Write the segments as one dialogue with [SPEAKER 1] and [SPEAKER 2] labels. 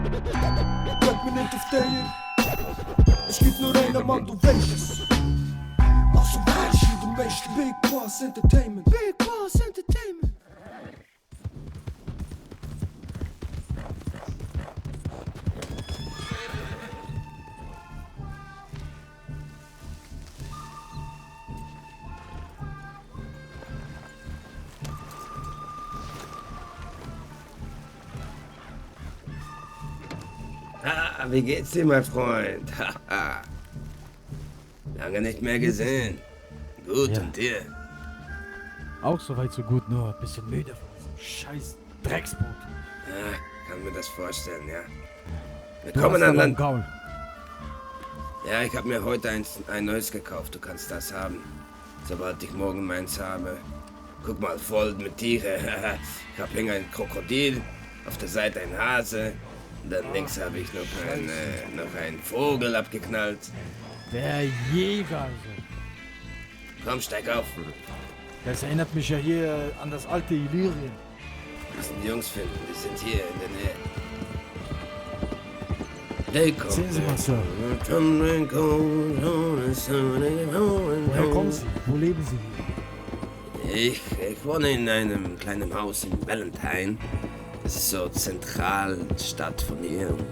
[SPEAKER 1] Minute auf der es gibt nur einen Mann, du welches. Also weißt du, du weißt Big Boss Entertainment. Big Boss Entertainment.
[SPEAKER 2] Wie geht's dir, mein Freund? Lange nicht mehr gesehen. Gut,
[SPEAKER 3] Ja.
[SPEAKER 2] und dir?
[SPEAKER 3] Auch soweit so gut, nur ein bisschen müde von diesem scheiß Drecksboot.
[SPEAKER 2] Kann mir das vorstellen, ja. Wir
[SPEAKER 3] Du
[SPEAKER 2] kommen
[SPEAKER 3] hast
[SPEAKER 2] an
[SPEAKER 3] aber
[SPEAKER 2] Land.
[SPEAKER 3] Gaul.
[SPEAKER 2] Ja, ich habe mir heute ein neues gekauft. Du kannst das haben. Sobald ich morgen meins habe. Guck mal, voll mit Tiere. Ich habe hier ein Krokodil, auf der Seite ein Hase. Und dann links habe ich noch einen Vogel abgeknallt.
[SPEAKER 3] Der Jäger, also.
[SPEAKER 2] Komm, steig auf.
[SPEAKER 3] Das erinnert mich ja hier an das alte Illyrien.
[SPEAKER 2] Wir müssen die Jungs finden, die sind hier in der Nähe. They come
[SPEAKER 3] Sehen Sie mal, Sir.
[SPEAKER 2] Woher
[SPEAKER 3] Woher kommen Sie? Wo leben Sie hier?
[SPEAKER 2] Ich wohne in einem kleinen Haus in Valentine. Das ist so Zentralstadt von hier und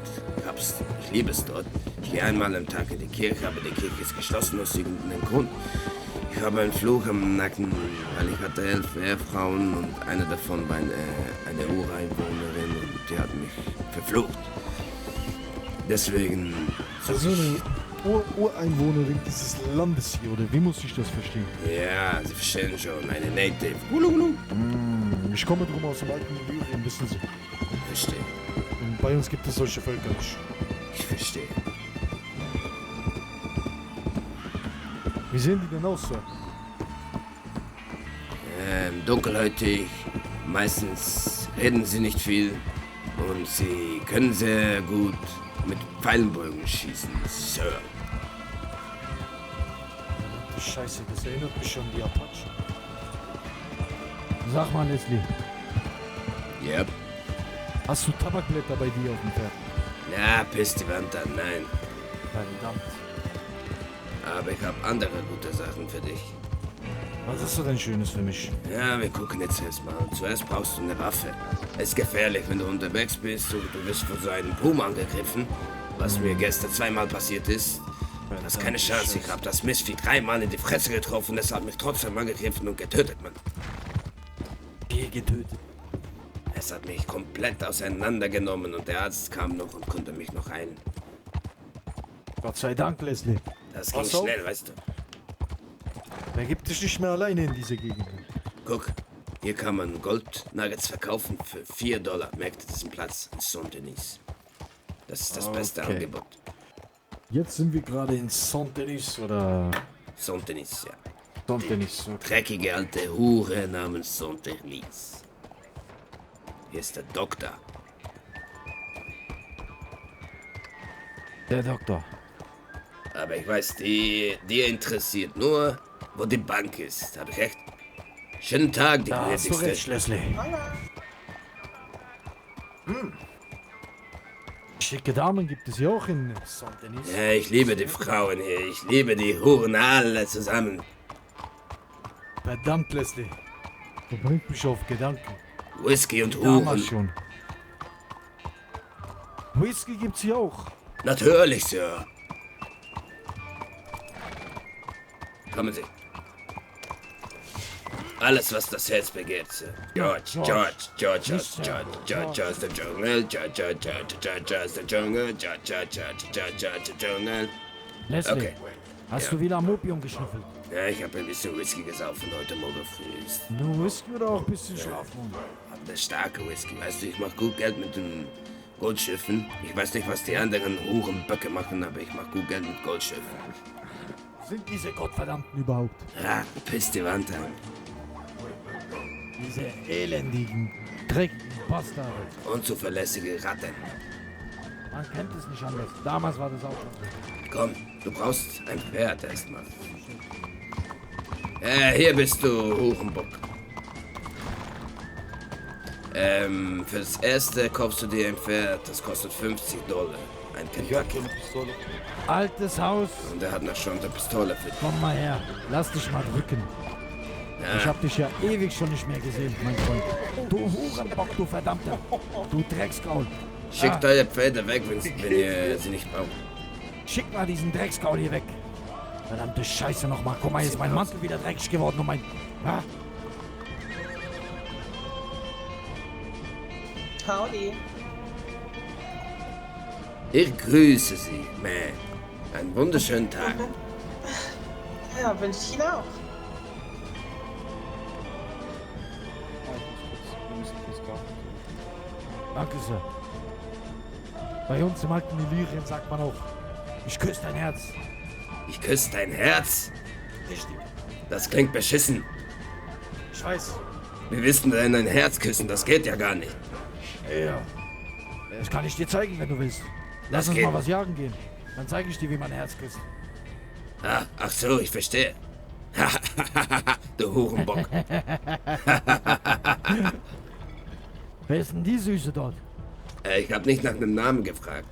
[SPEAKER 2] ich liebe es dort. Ich gehe einmal am Tag in die Kirche, aber die Kirche ist geschlossen aus irgendeinem Grund. Ich habe einen Fluch am Nacken, weil ich hatte 11 Ehefrauen und eine davon war eine Ureinwohnerin und die hat mich verflucht. Deswegen
[SPEAKER 3] Also eine Ureinwohnerin dieses Landes hier, oder wie muss ich das verstehen?
[SPEAKER 2] ja, Sie verstehen schon, eine Native.
[SPEAKER 3] Ich komme drum aus dem alten Illyrien, wissen Sie.
[SPEAKER 2] Verstehe,
[SPEAKER 3] Und bei uns gibt es solche Völker nicht.
[SPEAKER 2] ich verstehe.
[SPEAKER 3] Wie sehen die denn aus, Sir?
[SPEAKER 2] Dunkelhäutig, meistens reden sie nicht viel und sie können sehr gut mit Pfeilenbogen schießen, Sir.
[SPEAKER 3] Die Scheiße, das erinnert mich an die Apachen. Sag mal, Leslie,
[SPEAKER 2] Yep.
[SPEAKER 3] hast du Tabakblätter bei dir auf dem Pferd?
[SPEAKER 2] Na, piss die Wand an, nein.
[SPEAKER 3] Verdammt.
[SPEAKER 2] Aber ich habe andere gute Sachen für dich.
[SPEAKER 3] Was hast du denn Schönes für mich?
[SPEAKER 2] Ja, wir gucken jetzt erstmal. Zuerst brauchst du eine Waffe. Es ist gefährlich, wenn du unterwegs bist und du wirst von so einem Puma angegriffen, was mir gestern zweimal passiert ist. Du hast keine Chance. Ich habe das Mistvieh 3-mal in die Fresse getroffen. Es hat mich trotzdem angegriffen und getötet, Mann.
[SPEAKER 3] Wie getötet?
[SPEAKER 2] Es hat mich komplett auseinandergenommen und der Arzt kam noch und konnte mich noch heilen.
[SPEAKER 3] Gott sei Dank, Leslie.
[SPEAKER 2] Das ging
[SPEAKER 3] Pass auf.
[SPEAKER 2] schnell, weißt du.
[SPEAKER 3] Wer gibt dich nicht mehr alleine in diese Gegend?
[SPEAKER 2] Guck, hier kann man Goldnuggets verkaufen für $4. Merkt diesen Platz in Saint-Denis. Das ist das beste
[SPEAKER 3] Okay.
[SPEAKER 2] Angebot.
[SPEAKER 3] Jetzt sind wir gerade in Saint-Denis oder
[SPEAKER 2] Saint-Denis, ja.
[SPEAKER 3] Saint-Denis. Okay.
[SPEAKER 2] Dreckige alte Hure namens Saint-Denis. Hier ist der Doktor.
[SPEAKER 3] Der Doktor.
[SPEAKER 2] Aber ich weiß, dir interessiert nur, wo die Bank ist. Hab ich recht? Schönen Tag, die
[SPEAKER 3] Da hast du recht,
[SPEAKER 2] gnädigste.
[SPEAKER 3] Leslie. Schicke Damen gibt es ja auch in Saint-Denis.
[SPEAKER 2] Ja, ich liebe die Frauen hier. Ich liebe die Huren alle zusammen.
[SPEAKER 3] Verdammt, Leslie. Du bringst mich auf Gedanken.
[SPEAKER 2] Whisky und
[SPEAKER 3] Damals
[SPEAKER 2] Huren.
[SPEAKER 3] schon. Whisky gibt's hier auch.
[SPEAKER 2] Natürlich, Sir. Kommen Sie. Alles, was das Herz begehrt, Sir. George aus der Dschungel, George aus der Dschungel, George aus der Dschungel.
[SPEAKER 3] Leslie,
[SPEAKER 2] Okay.
[SPEAKER 3] hast
[SPEAKER 2] Ja.
[SPEAKER 3] du wieder am Opium geschnüffelt?
[SPEAKER 2] Ja, ich habe ein bisschen Whisky gesaufen heute Morgen früh. Ist
[SPEAKER 3] Nur Whisky oder auch ein bisschen Schlafmond?
[SPEAKER 2] aber der starke Whisky, weißt du, ich mach gut Geld mit den Goldschiffen. Ich weiß nicht, was die anderen Hurenböcke machen, aber ich mach gut Geld mit Goldschiffen.
[SPEAKER 3] Sind diese Gottverdammten überhaupt?
[SPEAKER 2] Ja, piss die Wand an.
[SPEAKER 3] Diese elendigen, dreckigen Bastarde.
[SPEAKER 2] Unzuverlässige Ratten.
[SPEAKER 3] Man kennt es nicht anders. Damals war das auch schon.
[SPEAKER 2] Komm, du brauchst ein Pferd erstmal. Hier bist du, Hurenbock. Fürs Erste kaufst du dir ein Pferd, das kostet $50. Ein Kentucky.
[SPEAKER 4] Altes Haus.
[SPEAKER 2] Und er hat noch schon eine Pistole für dich.
[SPEAKER 4] Komm mal her. Lass dich mal drücken. Ich hab dich ja ewig schon nicht mehr gesehen, mein Freund. Du Hurenbock, du Verdammter. Du Drecksgaul.
[SPEAKER 2] Schickt eure Pferde weg, wenn ihr sie nicht braucht.
[SPEAKER 4] Schick mal diesen Drecksgaul hier weg. Verdammte Scheiße nochmal. Guck mal, hier ist mein Mantel wieder dreckig geworden und mein... Ah,
[SPEAKER 5] Howdy.
[SPEAKER 2] Ich grüße Sie, Ma'am. Einen wunderschönen Tag.
[SPEAKER 5] Ja, wünsche ich Ihnen auch.
[SPEAKER 4] danke, Sir. Bei uns im alten Illyrien sagt man auch, ich küsse dein Herz.
[SPEAKER 2] Ich küsse dein Herz.
[SPEAKER 4] Richtig.
[SPEAKER 2] Das klingt beschissen.
[SPEAKER 4] Ich weiß.
[SPEAKER 2] Wir wissen denn ein Herz küssen, das geht ja gar nicht.
[SPEAKER 4] Ja. Das kann ich dir zeigen, wenn du willst. Lass
[SPEAKER 2] Das
[SPEAKER 4] uns
[SPEAKER 2] geht.
[SPEAKER 4] mal was jagen gehen. Dann zeige ich dir, wie man ein Herz küsst.
[SPEAKER 2] Ah, ach so, ich verstehe. Du Hurenbock.
[SPEAKER 4] Wer ist denn die Süße dort?
[SPEAKER 2] Ich habe nicht nach einem Namen gefragt.